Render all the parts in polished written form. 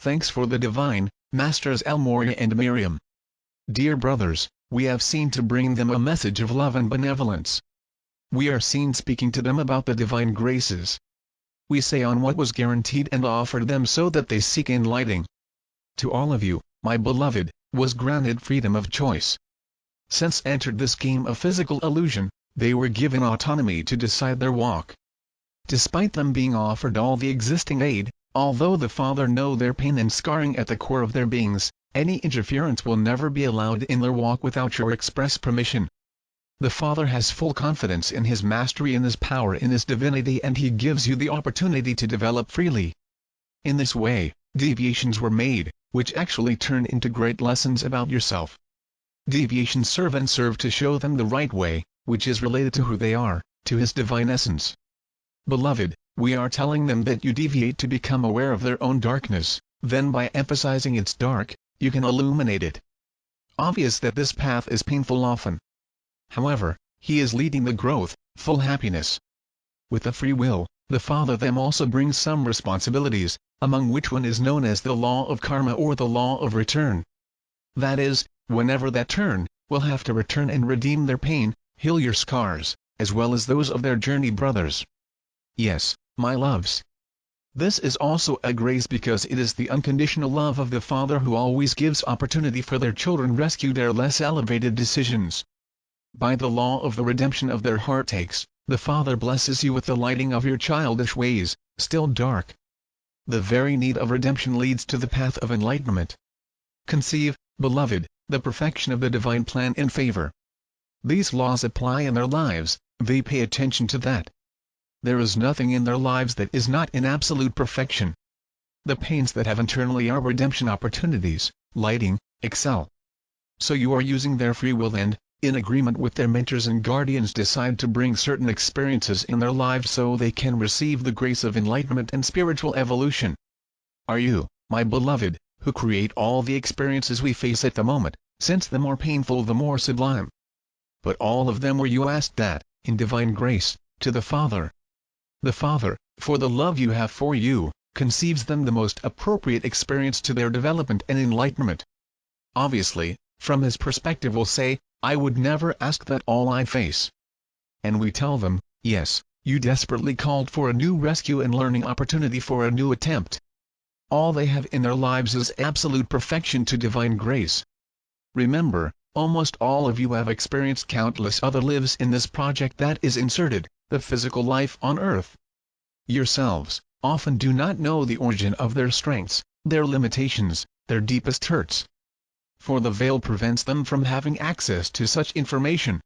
Thanks for the divine, Masters Elmoria and Miriam. Dear brothers, we have seen to bring them a message of love and benevolence. We are seen speaking to them about the divine graces. We say on what was guaranteed and offered them so that they seek enlightening. To all of you, my beloved, was granted freedom of choice. Since entered this game of physical illusion, they were given autonomy to decide their walk. Despite them being offered all the existing aid, although the Father knows their pain and scarring at the core of their beings, any interference will never be allowed in their walk without your express permission. The Father has full confidence in His mastery and His power in His divinity, and He gives you the opportunity to develop freely. In this way, deviations were made, which actually turn into great lessons about yourself. Deviations serve to show them the right way, which is related to who they are, to His divine essence. Beloved, we are telling them that you deviate to become aware of their own darkness, then by emphasizing its dark, you can illuminate it. Obvious that this path is painful often. However, He is leading the growth, full happiness. With the free will, the Father them also brings some responsibilities, among which one is known as the law of karma or the law of return. That is, whenever that turn, will have to return and redeem their pain, heal your scars, as well as those of their journey brothers. Yes, my loves. This is also a grace because it is the unconditional love of the Father who always gives opportunity for their children rescue their less elevated decisions. By the law of the redemption of their heartaches, the Father blesses you with the lighting of your childish ways, still dark. The very need of redemption leads to the path of enlightenment. Conceive, beloved, the perfection of the divine plan in favor. These laws apply in their lives, they pay attention to that. There is nothing in their lives that is not in absolute perfection. The pains that have internally are redemption opportunities, lighting, excel. So you are using their free will and, in agreement with their mentors and guardians, decide to bring certain experiences in their lives so they can receive the grace of enlightenment and spiritual evolution. Are you, my beloved, who create all the experiences we face at the moment, since the more painful the more sublime? But all of them were you asked that, in divine grace, to the Father. The Father, for the love you have for you, conceives them the most appropriate experience to their development and enlightenment. Obviously, from His perspective will say, I would never ask that all I face. And we tell them, yes, you desperately called for a new rescue and learning opportunity for a new attempt. All they have in their lives is absolute perfection to divine grace. Remember, almost all of you have experienced countless other lives in this project that is inserted, the physical life on earth. Yourselves, often do not know the origin of their strengths, their limitations, their deepest hurts. For the veil prevents them from having access to such information.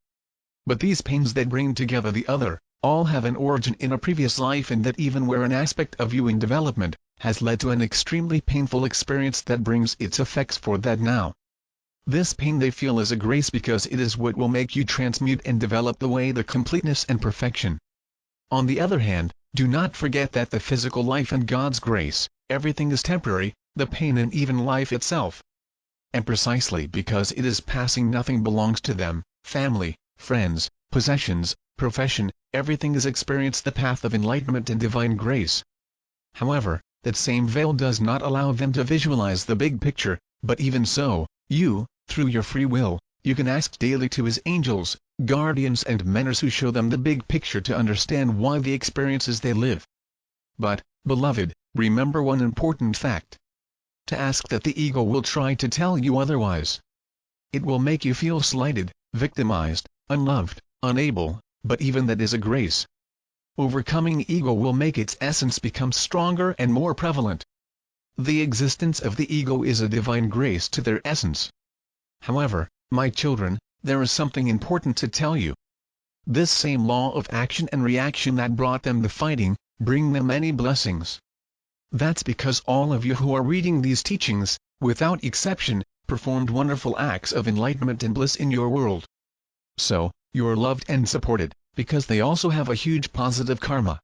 But these pains that bring together the other, all have an origin in a previous life, and that even where an aspect of you in development, has led to an extremely painful experience that brings its effects for that now. This pain they feel is a grace because it is what will make you transmute and develop the way the completeness and perfection. On the other hand, do not forget that the physical life and God's grace, everything is temporary, the pain and even life itself. And precisely because it is passing, nothing belongs to them, family, friends, possessions, profession, everything is experienced the path of enlightenment and divine grace. However, that same veil does not allow them to visualize the big picture, but even so, you, through your free will, you can ask daily to His angels, guardians and mentors who show them the big picture to understand why the experiences they live. But, beloved, remember one important fact. To ask that the ego will try to tell you otherwise. It will make you feel slighted, victimized, unloved, unable, but even that is a grace. Overcoming ego will make its essence become stronger and more prevalent. The existence of the ego is a divine grace to their essence. However, my children, there is something important to tell you. This same law of action and reaction that brought them the fighting, bring them many blessings. That's because all of you who are reading these teachings, without exception, performed wonderful acts of enlightenment and bliss in your world. So, you are loved and supported, because they also have a huge positive karma.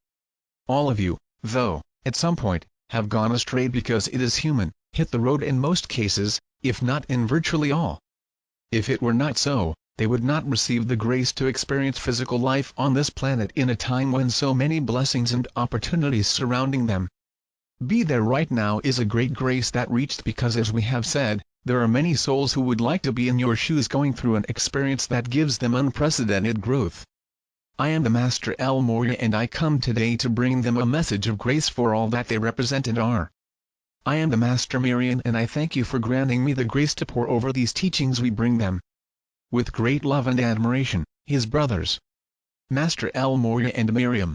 All of you, though, at some point, have gone astray because it is human, hit the road in most cases, if not in virtually all. If it were not so, they would not receive the grace to experience physical life on this planet in a time when so many blessings and opportunities surrounding them. Be there right now is a great grace that reached, because as we have said, there are many souls who would like to be in your shoes going through an experience that gives them unprecedented growth. I am the Master El Morya, and I come today to bring them a message of grace for all that they represent and are. I am the Master Miriam, and I thank you for granting me the grace to pour over these teachings we bring them. With great love and admiration, his brothers. Master El Morya and Miriam.